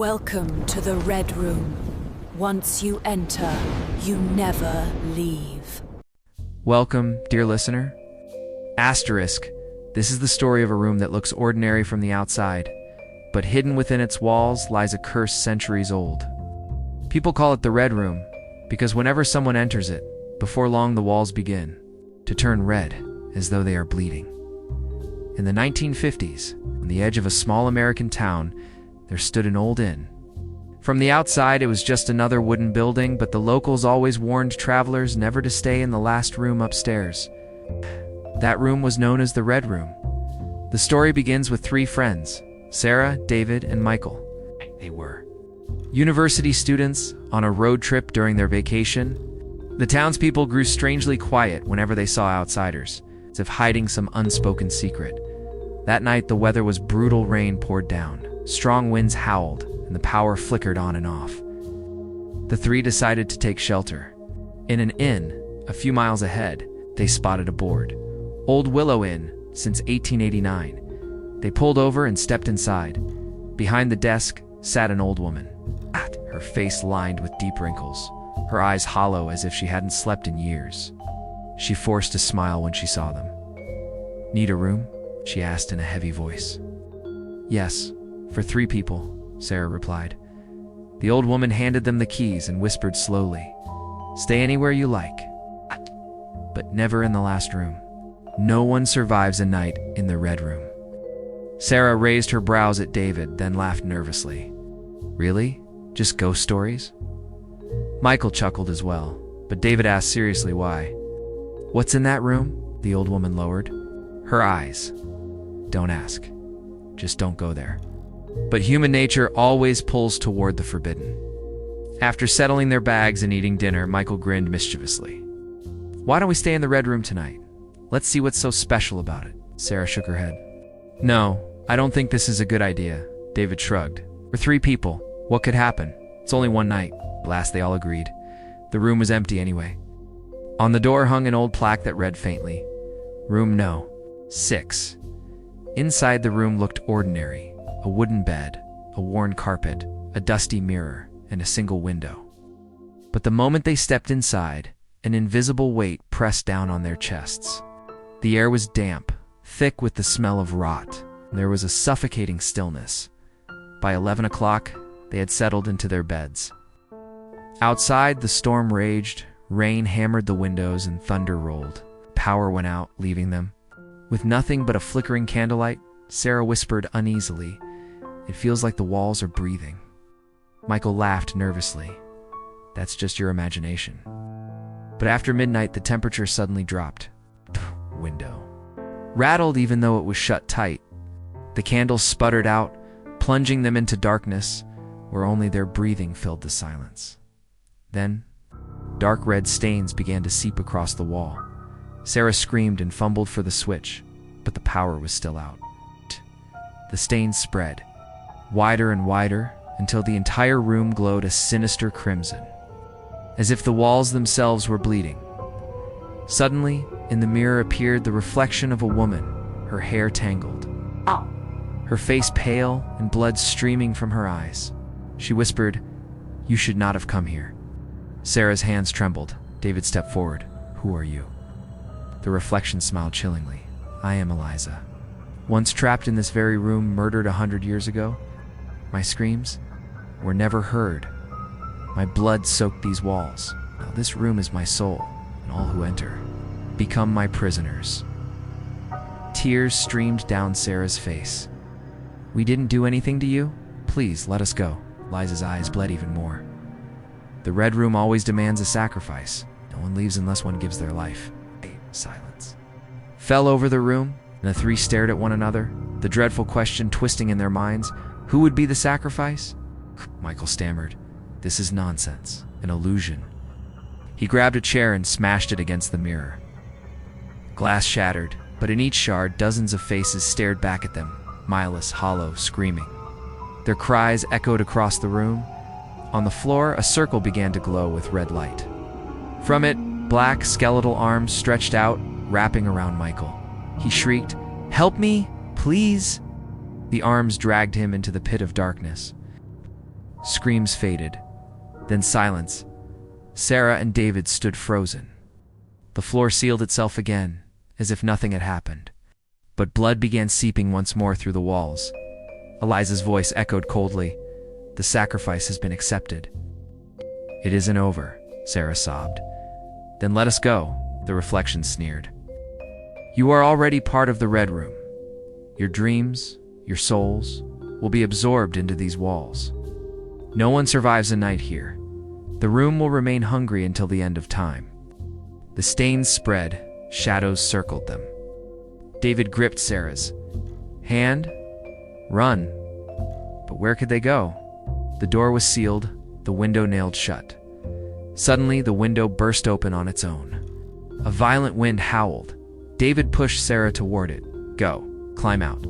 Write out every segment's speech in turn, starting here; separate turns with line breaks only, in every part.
Welcome to the Red Room. Once you enter, you never leave.
Welcome, dear listener. Asterisk, this is the story of a room that looks ordinary from the outside, but hidden within its walls lies a curse centuries old. People call it the Red Room because whenever someone enters it, before long the walls begin to turn red as though they are bleeding. In the 1950s, on the edge of a small American town, there stood an old inn. From the outside, it was just another wooden building, but the locals always warned travelers never to stay in the last room upstairs. That room was known as the Red Room. The story begins with three friends, Sarah, David, and Michael. They were university students on a road trip during their vacation. The townspeople grew strangely quiet whenever they saw outsiders, as if hiding some unspoken secret. That night, the weather was brutal. Rain poured down. Strong winds howled, and the power flickered on and off. The three decided to take shelter. In an inn, a few miles ahead, they spotted a board. Old Willow Inn, since 1889. They pulled over and stepped inside. Behind the desk sat an old woman, her face lined with deep wrinkles, her eyes hollow as if she hadn't slept in years. She forced a smile when she saw them. "Need a room?" she asked in a heavy voice. "Yes, for 3 people," Sarah replied. The old woman handed them the keys and whispered slowly, "Stay anywhere you like, but never in the last room. No one survives a night in the Red Room." Sarah raised her brows at David, then laughed nervously. "Really? Just ghost stories?" Michael chuckled as well, but David asked seriously why. "What's in that room?" the old woman lowered her eyes. "Don't ask. Just don't go there." But human nature always pulls toward the forbidden. After settling their bags and eating dinner, Michael grinned mischievously. "Why don't we stay in the Red Room tonight? Let's see what's so special about it." Sarah shook her head. "No, I don't think this is a good idea," David shrugged. "We're 3 people. What could happen? It's only one night." At last they all agreed. The room was empty anyway. On the door hung an old plaque that read faintly, "Room No. 6. Inside the room looked ordinary. A wooden bed, a worn carpet, a dusty mirror, and a single window. But the moment they stepped inside, an invisible weight pressed down on their chests. The air was damp, thick with the smell of rot. There was a suffocating stillness. By 11 o'clock, they had settled into their beds. Outside, the storm raged, rain hammered the windows, and thunder rolled. Power went out, leaving them with nothing but a flickering candlelight. Sarah whispered uneasily, "It feels like the walls are breathing." Michael laughed nervously. "That's just your imagination." But after midnight, the temperature suddenly dropped. Window rattled even though it was shut tight. The candles sputtered out, plunging them into darkness, where only their breathing filled the silence. Then, dark red stains began to seep across the wall. Sarah screamed and fumbled for the switch, but the power was still out. The stains spread, wider and wider, until the entire room glowed a sinister crimson, as if the walls themselves were bleeding. Suddenly, in the mirror appeared the reflection of a woman, her hair tangled, her face pale and blood streaming from her eyes. She whispered, "You should not have come here." Sarah's hands trembled. David stepped forward. "Who are you?" The reflection smiled chillingly. "I am Eliza. Once trapped in this very room, murdered 100 years ago. My screams were never heard. My blood soaked these walls. Now this room is my soul, and all who enter become my prisoners." Tears streamed down Sarah's face. "We didn't do anything to you. Please, let us go." Eliza's eyes bled even more. "The Red Room always demands a sacrifice. No one leaves unless one gives their life." Silence fell over the room, and the 3 stared at one another, the dreadful question twisting in their minds. Who would be the sacrifice? Michael stammered, "This is nonsense, an illusion." He grabbed a chair and smashed it against the mirror. Glass shattered, but in each shard, dozens of faces stared back at them, mindless, hollow, screaming. Their cries echoed across the room. On the floor, a circle began to glow with red light. From it, black, skeletal arms stretched out, wrapping around Michael. He shrieked, "Help me, please!" The arms dragged him into the pit of darkness. Screams faded. Then silence. Sarah and David stood frozen. The floor sealed itself again, as if nothing had happened. But blood began seeping once more through the walls. Eliza's voice echoed coldly. The sacrifice has been accepted. It isn't over, Sarah sobbed. Then let us go, the reflection sneered. You are already part of the Red Room. Your dreams, your souls, will be absorbed into these walls. No one survives a night here. The room will remain hungry until the end of time. The stains spread, shadows circled them. David gripped Sarah's hand. Run. But where could they go? The door was sealed, the window nailed shut. Suddenly, the window burst open on its own. A violent wind howled. David pushed Sarah toward it. Go, climb out.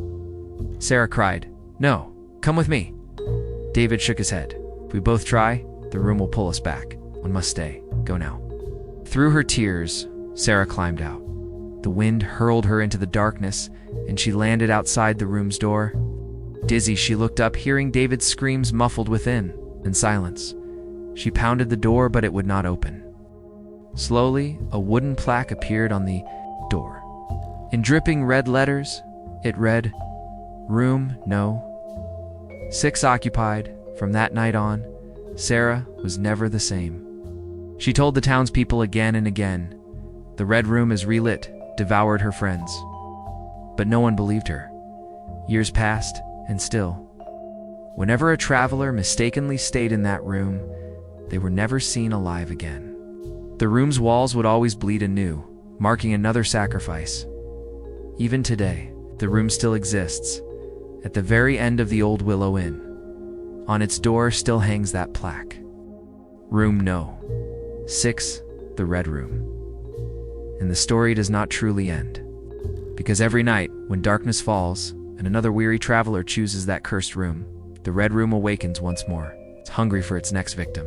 Sarah cried, No, come with me. David shook his head. If we both try, the room will pull us back. One must stay. Go now. Through her tears, Sarah climbed out. The wind hurled her into the darkness, and she landed outside the room's door. Dizzy, she looked up, hearing David's screams muffled within, and silence. She pounded the door, but it would not open. Slowly, a wooden plaque appeared on the door. In dripping red letters, it read, Room No. 6 occupied. From that night on, Sarah was never the same. She told the townspeople again and again. The Red Room is relit, devoured her friends. But no one believed her. Years passed, and still, whenever a traveler mistakenly stayed in that room, they were never seen alive again. The room's walls would always bleed anew, marking another sacrifice. Even today, the room still exists, at the very end of the old Willow Inn. On its door still hangs that plaque. Room No. 6, the Red Room. And the story does not truly end. Because every night, when darkness falls, and another weary traveler chooses that cursed room, the Red Room awakens once more. It's hungry for its next victim.